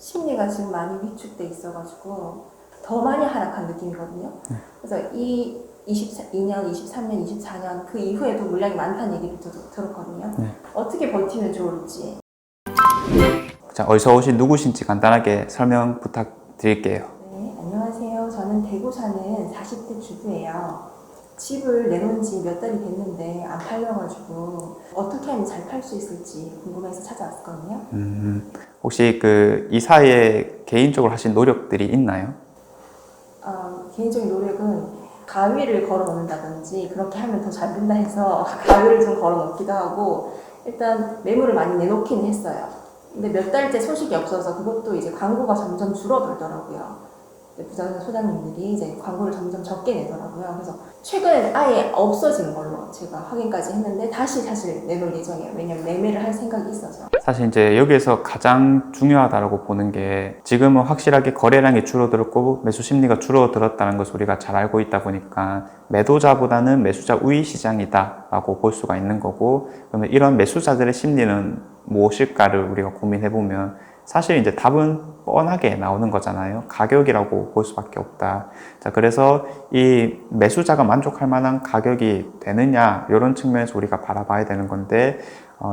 심리가 지금 많이 위축돼 있어가지고 더 많이 하락한 느낌이거든요. 그래서 이 22년, 23년, 24년 그 이후에도 물량이 많다는 얘기를 들었거든요. 어떻게 버티면 좋을지. 자, 어디서 오신 누구신지 간단하게 설명 부탁드릴게요. 네, 안녕하세요. 저는 대구 사는 40대 주부예요. 집을 내놓은 지 몇 달이 됐는데 안 팔려가지고 어떻게 하면 잘 팔 수 있을지 궁금해서 찾아왔거든요. 혹시 이 사이에 개인적으로 하신 노력들이 있나요? 개인적인 노력은 가위를 걸어 놓는다든지 그렇게 하면 더 잘 된다 해서 가위를 좀 걸어 놓기도 하고 일단 매물을 많이 내놓긴 했어요. 근데 몇 달째 소식이 없어서 그것도 이제 광고가 점점 줄어들더라고요. 부자산 소장님들이 이제 광고를 점점 적게 내더라고요. 그래서 최근에 아예 없어진 걸로 제가 확인까지 했는데 다시 사실 내놓을 예정이에요. 왜냐면 매매를 할 생각이 있어서. 사실 이제 여기에서 가장 중요하다고 보는 게 지금은 확실하게 거래량이 줄어들었고 매수 심리가 줄어들었다는 것을 우리가 잘 알고 있다 보니까 매도자보다는 매수자 우위 시장이다 라고 볼 수가 있는 거고, 그러면 이런 매수자들의 심리는 무엇일까를 우리가 고민해 보면 사실 이제 답은 뻔하게 나오는 거잖아요. 가격이라고 볼 수밖에 없다. 자, 그래서 이 매수자가 만족할 만한 가격이 되느냐 이런 측면에서 우리가 바라봐야 되는 건데,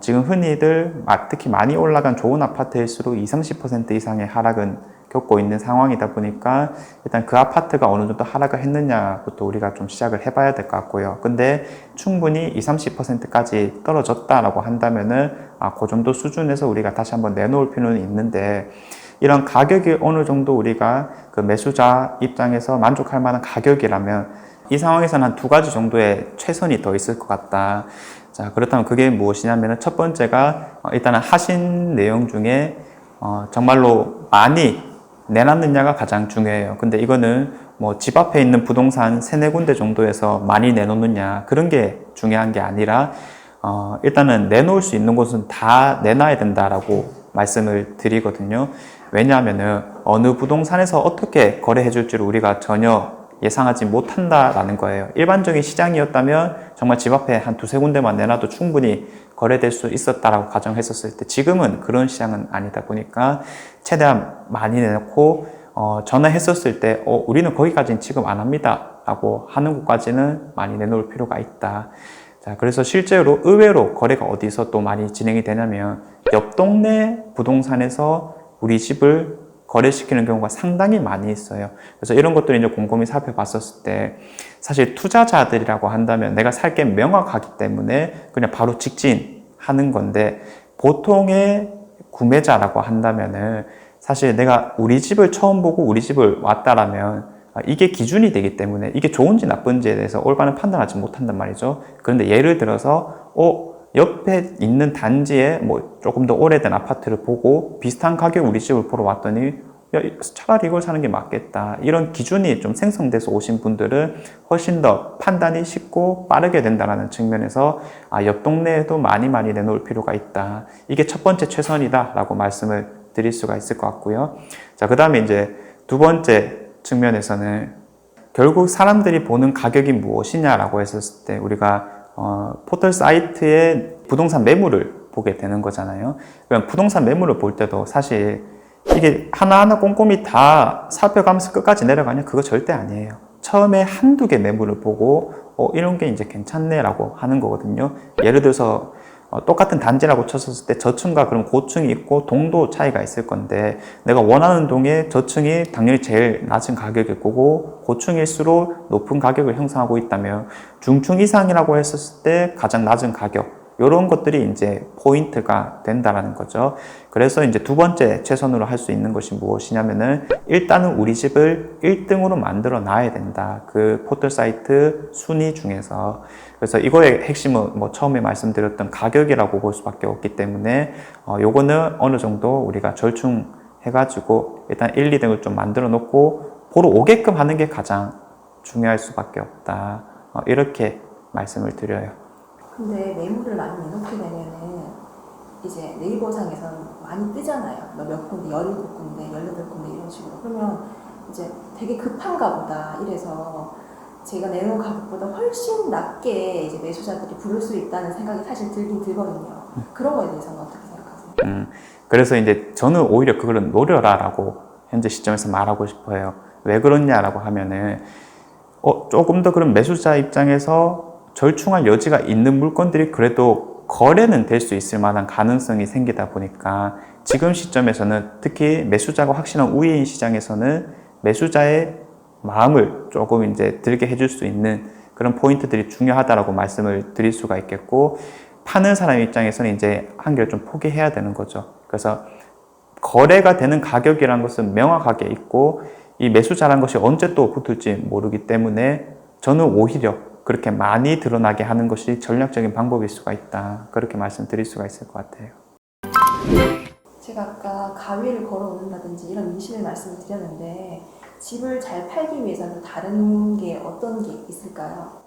지금 흔히들 특히 많이 올라간 좋은 아파트일수록 20-30% 이상의 하락은 겪고 있는 상황이다 보니까 일단 그 아파트가 어느 정도 하락을 했느냐부터 우리가 좀 시작을 해봐야 될 것 같고요. 근데 충분히 20-30%까지 떨어졌다라고 한다면은 그 정도 수준에서 우리가 다시 한번 내놓을 필요는 있는데, 이런 가격이 어느 정도 우리가 그 매수자 입장에서 만족할 만한 가격이라면 이 상황에서는 한 2가지 정도의 최선이 더 있을 것 같다. 자, 그렇다면 그게 무엇이냐면 첫 번째가 일단은 하신 내용 중에 정말로 많이 내놨느냐가 가장 중요해요. 근데 이거는 뭐 집 앞에 있는 부동산 3-4군데 정도에서 많이 내놓느냐 그런 게 중요한 게 아니라 일단은 내놓을 수 있는 곳은 다 내놔야 된다라고 말씀을 드리거든요. 왜냐하면은 어느 부동산에서 어떻게 거래해 줄지를 우리가 전혀 예상하지 못한다라는 거예요. 일반적인 시장이었다면 정말 집 앞에 한 2-3군데만 내놔도 충분히 거래될 수 있었다라고 가정했었을 때, 지금은 그런 시장은 아니다 보니까 최대한 많이 내놓고 전화했었을 때 우리는 거기까지는 지금 안 합니다 라고 하는 곳까지는 많이 내놓을 필요가 있다. 자, 그래서 실제로 의외로 거래가 어디서 또 많이 진행이 되냐면 옆 동네 부동산에서 우리 집을 거래시키는 경우가 상당히 많이 있어요. 그래서 이런 것들을 이제 곰곰이 살펴봤었을 때 사실 투자자들이라고 한다면 내가 살 게 명확하기 때문에 그냥 바로 직진하는 건데, 보통의 구매자라고 한다면은 사실 내가 우리 집을 처음 보고 우리 집을 왔다라면 이게 기준이 되기 때문에 이게 좋은지 나쁜지에 대해서 올바른 판단하지 못한단 말이죠. 그런데 예를 들어서 옆에 있는 단지에 뭐 조금 더 오래된 아파트를 보고 비슷한 가격 우리 집을 보러 왔더니 야, 차라리 이걸 사는 게 맞겠다. 이런 기준이 좀 생성돼서 오신 분들은 훨씬 더 판단이 쉽고 빠르게 된다는 측면에서 옆 동네에도 많이 내놓을 필요가 있다. 이게 첫 번째 최선이다 라고 말씀을 드릴 수가 있을 것 같고요. 자, 그 다음에 이제 두 번째 측면에서는 결국 사람들이 보는 가격이 무엇이냐라고 했었을 때 우리가 포털 사이트의 부동산 매물을 보게 되는 거잖아요. 그럼 부동산 매물을 볼 때도 사실 이게 하나하나 꼼꼼히 다 살펴가면서 끝까지 내려가냐? 그거 절대 아니에요. 처음에 1-2개 매물을 보고 이런 게 이제 괜찮네 라고 하는 거거든요. 예를 들어서 똑같은 단지라고 쳤었을 때 저층과 그럼 고층이 있고 동도 차이가 있을 건데, 내가 원하는 동에 저층이 당연히 제일 낮은 가격일 거고 고층일수록 높은 가격을 형성하고 있다면 중층 이상이라고 했었을 때 가장 낮은 가격, 이런 것들이 이제 포인트가 된다라는 거죠. 그래서 이제 두 번째 최선으로 할 수 있는 것이 무엇이냐면은 일단은 우리 집을 1등으로 만들어 놔야 된다. 그 포털 사이트 순위 중에서. 그래서 이거의 핵심은 뭐 처음에 말씀드렸던 가격이라고 볼 수밖에 없기 때문에 요거는 어느 정도 우리가 절충해가지고 일단 1-2등을 좀 만들어 놓고 보러 오게끔 하는 게 가장 중요할 수밖에 없다. 이렇게 말씀을 드려요. 근데 매물을 많이 내놓게 되면은 이제 네이버상에서는 많이 뜨잖아요. 몇 군데, 17군데, 18군데 이런 식으로. 그러면 이제 되게 급한가 보다 이래서 제가 내놓은 가격보다 훨씬 낮게 이제 매수자들이 부를 수 있다는 생각이 사실 들긴 들거든요. 그런 거에 대해서는 어떻게 생각하세요? 그래서 이제 저는 오히려 그걸 노려라라고 현재 시점에서 말하고 싶어요. 왜 그러냐라고 하면은 조금 더 그런 매수자 입장에서 절충할 여지가 있는 물건들이 그래도 거래는 될 수 있을 만한 가능성이 생기다 보니까 지금 시점에서는 특히 매수자가 확실한 우위인 시장에서는 매수자의 마음을 조금 이제 들게 해줄 수 있는 그런 포인트들이 중요하다라고 말씀을 드릴 수가 있겠고, 파는 사람 입장에서는 이제 한계를 좀 포기해야 되는 거죠. 그래서 거래가 되는 가격이라는 것은 명확하게 있고, 이 매수자라는 것이 언제 또 붙을지 모르기 때문에 저는 오히려 그렇게 많이 드러나게 하는 것이 전략적인 방법일 수가 있다, 그렇게 말씀드릴 수가 있을 것 같아요. 제가 아까 가위를 걸어 놓는다든지 이런 인식을 말씀을 드렸는데, 집을 잘 팔기 위해서는 다른 게 어떤 게 있을까요?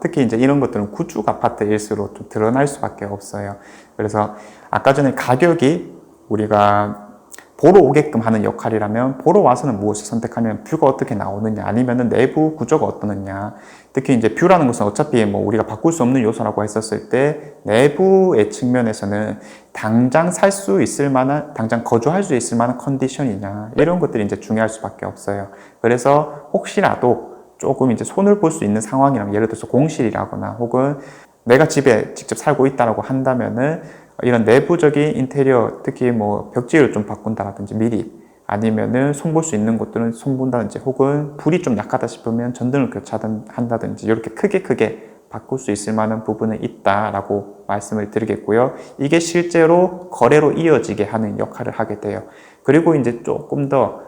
특히 이제 이런 것들은 구축 아파트일수록 좀 드러날 수밖에 없어요. 그래서 아까 전에 가격이 우리가 보러 오게끔 하는 역할이라면, 보러 와서는 무엇을 선택하면 뷰가 어떻게 나오느냐, 아니면은 내부 구조가 어떠느냐. 특히 이제 뷰라는 것은 어차피 뭐 우리가 바꿀 수 없는 요소라고 했었을 때, 내부의 측면에서는 당장 살 수 있을 만한, 당장 거주할 수 있을 만한 컨디션이냐, 이런 것들이 이제 중요할 수밖에 없어요. 그래서 혹시라도 조금 이제 손을 볼 수 있는 상황이라면, 예를 들어서 공실이라거나 혹은 내가 집에 직접 살고 있다라고 한다면은 이런 내부적인 인테리어, 특히 뭐 벽지를 좀 바꾼다라든지 미리, 아니면은 손볼 수 있는 곳들은 손본다든지, 혹은 불이 좀 약하다 싶으면 전등을 교체한다든지, 이렇게 크게 바꿀 수 있을 만한 부분은 있다라고 말씀을 드리겠고요. 이게 실제로 거래로 이어지게 하는 역할을 하게 돼요. 그리고 이제 조금 더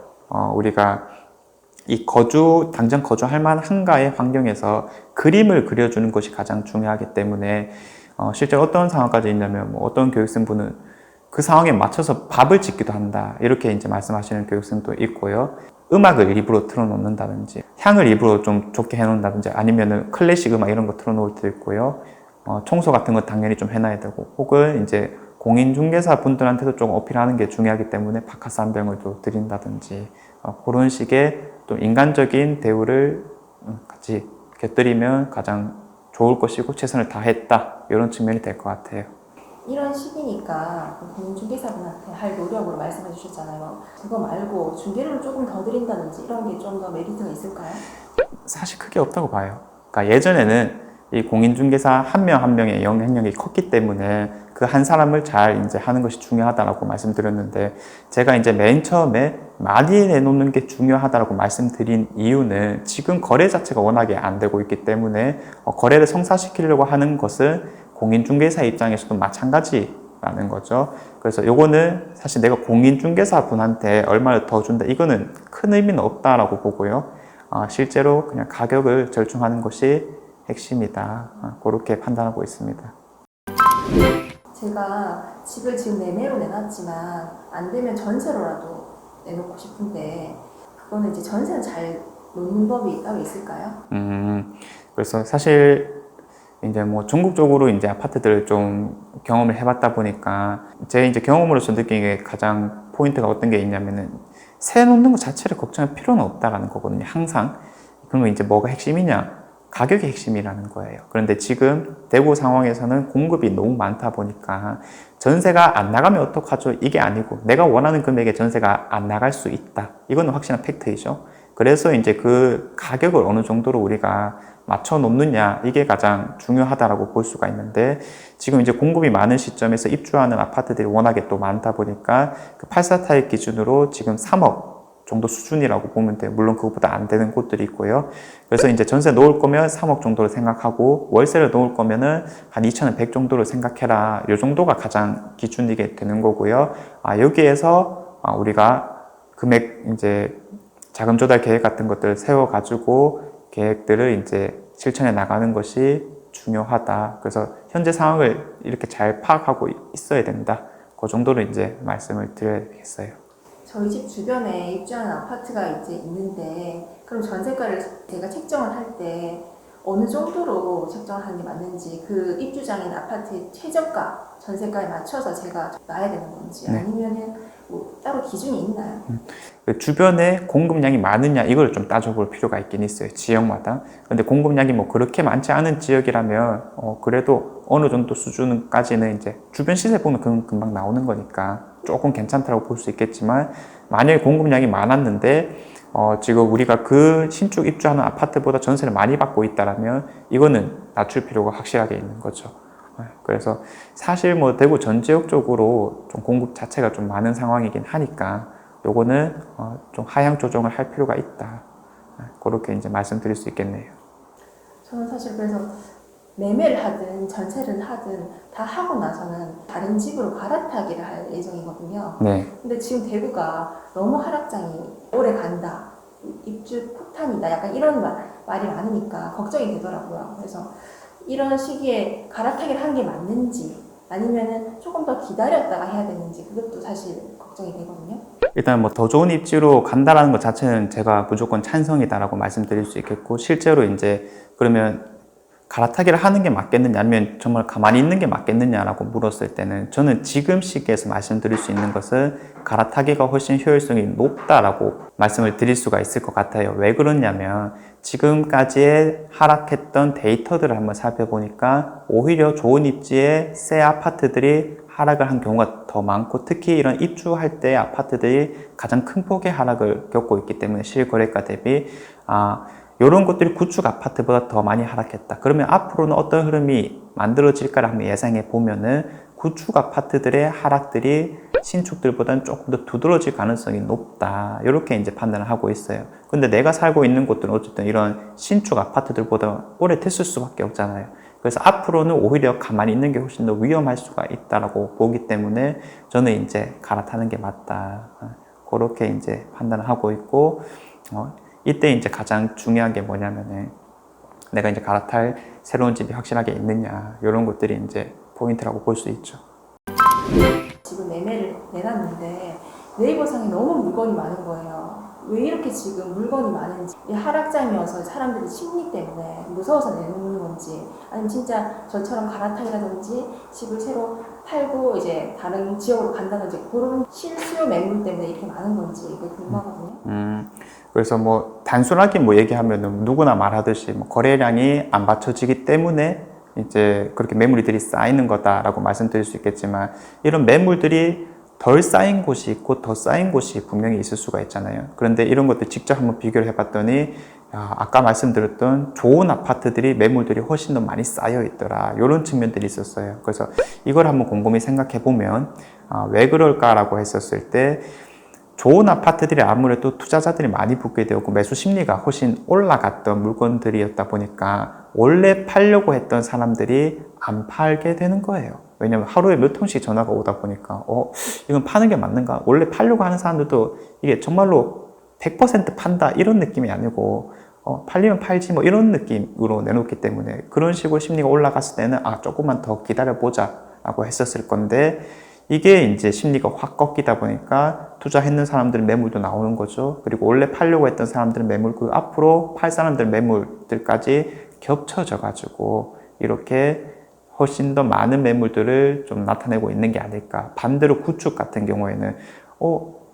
우리가 이 당장 거주할 만한가의 환경에서 그림을 그려주는 것이 가장 중요하기 때문에, 실제 어떤 상황까지 있냐면, 뭐 어떤 교육생분은 그 상황에 맞춰서 밥을 짓기도 한다, 이렇게 이제 말씀하시는 교육생도 있고요. 음악을 일부러 틀어놓는다든지, 향을 일부러 좀 좋게 해놓는다든지, 아니면은 클래식 음악 이런 거 틀어놓을 때도 있고요. 청소 같은 건 당연히 좀 해놔야 되고, 혹은 이제 공인중개사 분들한테도 조금 어필하는 게 중요하기 때문에 바카스 한 병을 또 드린다든지, 그런 식의 또 인간적인 대우를 같이 곁들이면 가장 좋을 것이고 최선을 다했다, 이런 측면이 될 것 같아요. 이런 시기니까 공인중개사분한테 할 노력으로 말씀해 주셨잖아요. 그거 말고 중개료를 조금 더 드린다든지 이런 게 좀 더 메리트가 있을까요? 사실 크게 없다고 봐요. 그러니까 예전에는 이 공인중개사 한 명 한 명의 영향력이 컸기 때문에 그 한 사람을 잘 이제 하는 것이 중요하다라고 말씀드렸는데, 제가 이제 맨 처음에 많이 내놓는 게 중요하다라고 말씀드린 이유는 지금 거래 자체가 워낙에 안 되고 있기 때문에, 거래를 성사시키려고 하는 것은 공인중개사 입장에서도 마찬가지라는 거죠. 그래서 요거는 사실 내가 공인중개사 분한테 얼마를 더 준다, 이거는 큰 의미는 없다라고 보고요. 실제로 그냥 가격을 절충하는 것이 핵심이다, 그렇게 판단하고 있습니다. 제가 집을 지금 매매로 내놨지만 안 되면 전세로라도 내놓고 싶은데, 그거는 이제 전세는 잘 놓는 법이 따로 있을까요? 그래서 사실 이제 뭐 전국적으로 이제 아파트들을 좀 경험을 해봤다 보니까 제 이제 경험으로서 느낀 게, 가장 포인트가 어떤 게 있냐면은, 세 놓는 것 자체를 걱정할 필요는 없다라는 거거든요, 항상. 그러면 이제 뭐가 핵심이냐? 가격이 핵심이라는 거예요. 그런데 지금 대구 상황에서는 공급이 너무 많다 보니까 전세가 안 나가면 어떡하죠? 이게 아니고, 내가 원하는 금액의 전세가 안 나갈 수 있다, 이거는 확실한 팩트이죠. 그래서 이제 그 가격을 어느 정도로 우리가 맞춰 놓느냐, 이게 가장 중요하다라고 볼 수가 있는데, 지금 이제 공급이 많은 시점에서 입주하는 아파트들이 워낙에 또 많다 보니까 그 84 타입 기준으로 지금 3억 정도 수준이라고 보면 돼요. 물론 그것보다 안 되는 곳들이 있고요. 그래서 이제 전세 놓을 거면 3억 정도를 생각하고, 월세를 놓을 거면은 한 2,100 정도를 생각해라, 이 정도가 가장 기준이게 되는 거고요. 여기에서 우리가 금액 이제 자금 조달 계획 같은 것들을 세워가지고 계획들을 이제 실천해 나가는 것이 중요하다. 그래서 현재 상황을 이렇게 잘 파악하고 있어야 된다, 그 정도로 이제 말씀을 드려야겠어요. 저희 집 주변에 입주하는 아파트가 이제 있는데, 그럼 전세가를 제가 책정을 할 때 어느 정도로 책정을 하는 게 맞는지, 그 입주장인 아파트의 최저가 전세가에 맞춰서 제가 놔야 되는 건지, 네. 아니면은 뭐 따로 기준이 있나요? 주변에 공급량이 많으냐, 이걸 좀 따져볼 필요가 있긴 있어요, 지역마다. 근데 공급량이 뭐 그렇게 많지 않은 지역이라면 그래도 어느 정도 수준까지는 이제 주변 시세 보면 금방 나오는 거니까 조금 괜찮다고 볼 수 있겠지만, 만약에 공급량이 많았는데 지금 우리가 그 신축 입주하는 아파트보다 전세를 많이 받고 있다라면 이거는 낮출 필요가 확실하게 있는 거죠. 그래서 사실 뭐 대구 전 지역 쪽으로 좀 공급 자체가 좀 많은 상황이긴 하니까 요거는 좀 하향 조정을 할 필요가 있다. 그렇게 이제 말씀드릴 수 있겠네요. 저는 사실 그래서 매매를 하든 전세를 하든 다 하고 나서는 다른 집으로 갈아타기를 할 예정이거든요. 네. 근데 지금 대구가 너무 하락장이 오래 간다, 입주 폭탄이다, 약간 이런 말이 많으니까 걱정이 되더라고요. 그래서 이런 시기에 갈아타기를 하는 게 맞는지 아니면은 조금 더 기다렸다가 해야 되는지 그것도 사실 걱정이 되거든요. 일단 뭐 더 좋은 입지로 간다라는 것 자체는 제가 무조건 찬성이다라고 말씀드릴 수 있겠고, 실제로 이제 그러면 갈아타기를 하는 게 맞겠느냐 아니면 정말 가만히 있는 게 맞겠느냐라고 물었을 때는 저는 지금 시기에서 말씀드릴 수 있는 것은 갈아타기가 훨씬 효율성이 높다라고 말씀을 드릴 수가 있을 것 같아요. 왜 그러냐면 지금까지의 하락했던 데이터들을 한번 살펴보니까 오히려 좋은 입지의 새 아파트들이 하락을 한 경우가 더 많고, 특히 이런 입주할 때 아파트들이 가장 큰 폭의 하락을 겪고 있기 때문에 실거래가 대비 이런 것들이 구축 아파트보다 더 많이 하락했다. 그러면 앞으로는 어떤 흐름이 만들어질까를 한번 예상해 보면은 구축 아파트들의 하락들이 신축들보다는 조금 더 두드러질 가능성이 높다. 이렇게 이제 판단을 하고 있어요. 근데 내가 살고 있는 곳들은 어쨌든 이런 신축 아파트들보다 오래됐을 수밖에 없잖아요. 그래서 앞으로는 오히려 가만히 있는 게 훨씬 더 위험할 수가 있다라고 보기 때문에 저는 이제 갈아타는 게 맞다. 그렇게 이제 판단을 하고 있고, 이때 이제 가장 중요한 게 뭐냐면은 내가 이제 갈아탈 새로운 집이 확실하게 있느냐, 이런 것들이 이제 포인트라고 볼 수 있죠. 지금 매매를 내놨는데 네이버상에 너무 물건이 많은 거예요. 왜 이렇게 지금 물건이 많은지, 이 하락장이어서 사람들이 심리 때문에 무서워서 내놓는 건지, 아니면 진짜 저처럼 갈아타기라든지 집을 새로 팔고 이제 다른 지역으로 간다든지 그런 실수요 매물 때문에 이렇게 많은 건지 그게 궁금하거든요. 그래서 뭐 단순하게 뭐 얘기하면은 누구나 말하듯이 뭐 거래량이 안 받쳐지기 때문에 이제 그렇게 매물들이 쌓이는 거다라고 말씀드릴 수 있겠지만, 이런 매물들이 덜 쌓인 곳이 있고 더 쌓인 곳이 분명히 있을 수가 있잖아요. 그런데 이런 것들 직접 한번 비교를 해봤더니 아까 말씀드렸던 좋은 아파트들이 매물들이 훨씬 더 많이 쌓여 있더라, 이런 측면들이 있었어요. 그래서 이걸 한번 곰곰이 생각해 보면 왜 그럴까라고 했었을 때, 좋은 아파트들이 아무래도 투자자들이 많이 붙게 되었고 매수 심리가 훨씬 올라갔던 물건들이었다 보니까 원래 팔려고 했던 사람들이 안 팔게 되는 거예요. 왜냐면 하루에 몇 통씩 전화가 오다 보니까 이건 파는 게 맞는가? 원래 팔려고 하는 사람들도 이게 정말로 100% 판다 이런 느낌이 아니고 팔리면 팔지 뭐 이런 느낌으로 내놓기 때문에 그런 식으로 심리가 올라갔을 때는 조금만 더 기다려보자 라고 했었을 건데, 이게 이제 심리가 확 꺾이다 보니까 투자했는 사람들 매물도 나오는 거죠. 그리고 원래 팔려고 했던 사람들은 매물, 그 앞으로 팔 사람들 매물들까지 겹쳐져 가지고 이렇게 훨씬 더 많은 매물들을 좀 나타내고 있는 게 아닐까. 반대로 구축 같은 경우에는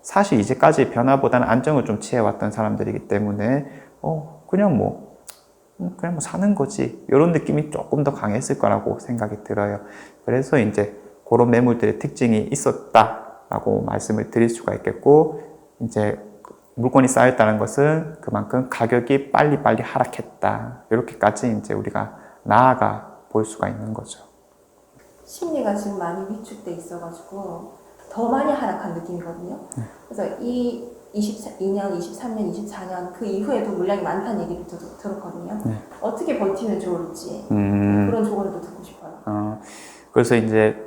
사실 이제까지 변화보다는 안정을 좀 취해왔던 사람들이기 때문에 그냥 뭐 사는 거지, 이런 느낌이 조금 더 강했을 거라고 생각이 들어요. 그래서 이제 그런 매물들의 특징이 있었다라고 말씀을 드릴 수가 있겠고, 이제 물건이 쌓였다는 것은 그만큼 가격이 빨리빨리 하락했다, 이렇게까지 이제 우리가 나아가 볼 수가 있는 거죠. 심리가 지금 많이 위축돼 있어가지고 더 많이 하락한 느낌이거든요. 그래서 이 22년, 23년, 24년 그 이후에도 물량이 많다는 얘기를 들었거든요. 어떻게 버티면 좋을지 그런 조언도 듣고 싶어요. 그래서 이제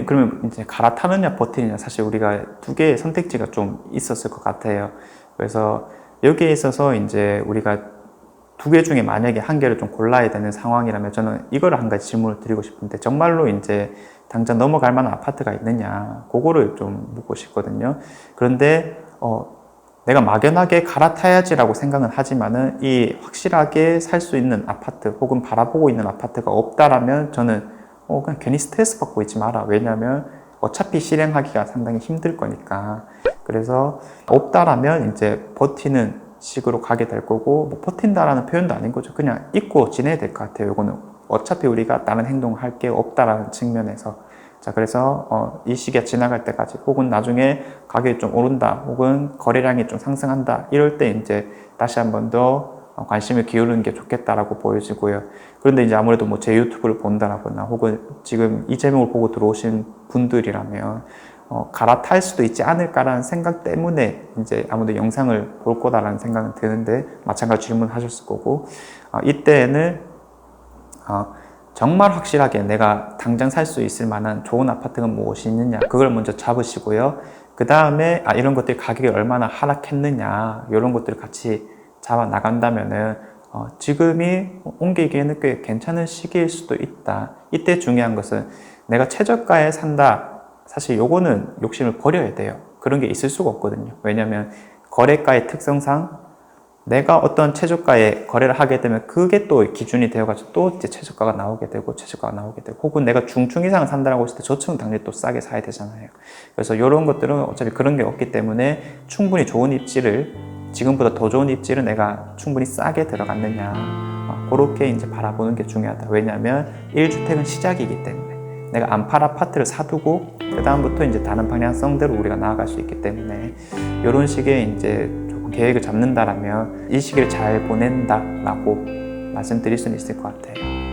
그러면 이제 갈아타느냐 버티느냐, 사실 우리가 두 개의 선택지가 좀 있었을 것 같아요. 그래서 여기에 있어서 이제 우리가 두 개 중에 만약에 한 개를 좀 골라야 되는 상황이라면 저는 이거를 한 가지 질문을 드리고 싶은데, 정말로 이제 당장 넘어갈 만한 아파트가 있느냐, 그거를 좀 묻고 싶거든요. 그런데 내가 막연하게 갈아타야지라고 생각은 하지만은 이 확실하게 살 수 있는 아파트 혹은 바라보고 있는 아파트가 없다라면 저는 그냥 괜히 스트레스 받고 있지 마라. 왜냐하면 어차피 실행하기가 상당히 힘들 거니까. 그래서 없다라면 이제 버티는 식으로 가게 될 거고, 뭐 버틴다라는 표현도 아닌 거죠. 그냥 잊고 지내야 될 것 같아요. 이거는 어차피 우리가 다른 행동을 할 게 없다라는 측면에서 자, 그래서 이 시기가 지나갈 때까지 혹은 나중에 가격이 좀 오른다 혹은 거래량이 좀 상승한다 이럴 때 이제 다시 한 번 더 관심을 기울이는 게 좋겠다라고 보여지고요. 그런데 이제 아무래도 뭐 제 유튜브를 본다거나 혹은 지금 이 제목을 보고 들어오신 분들이라면 갈아탈 수도 있지 않을까라는 생각 때문에 이제 아무래도 영상을 볼 거다라는 생각은 드는데 마찬가지 질문하셨을 거고 이때는 정말 확실하게 내가 당장 살 수 있을 만한 좋은 아파트가 무엇이 있느냐 그걸 먼저 잡으시고요. 그 다음에 이런 것들이 가격이 얼마나 하락했느냐 이런 것들을 같이 잡아 나간다면은 지금이 옮기기에는 꽤 괜찮은 시기일 수도 있다. 이때 중요한 것은 내가 최저가에 산다. 사실 요거는 욕심을 버려야 돼요. 그런 게 있을 수가 없거든요. 왜냐하면 거래가의 특성상 내가 어떤 최저가에 거래를 하게 되면 그게 또 기준이 되어가지고 또 이제 최저가가 나오게 되고 최저가가 나오게 되고 혹은 내가 중층 이상을 산다라고 했을 때 저층은 당연히 또 싸게 사야 되잖아요. 그래서 이런 것들은 어차피 그런 게 없기 때문에 충분히 좋은 입지를 지금보다 더 좋은 입지를 내가 충분히 싸게 들어갔느냐 그렇게 이제 바라보는 게 중요하다. 왜냐하면 1주택은 시작이기 때문에 내가 안팔 아파트를 사두고 그 다음부터 이제 다른 방향성대로 우리가 나아갈 수 있기 때문에 이런 식의 이제 조금 계획을 잡는다라면 이 시기를 잘 보낸다라고 말씀드릴 수는 있을 것 같아요.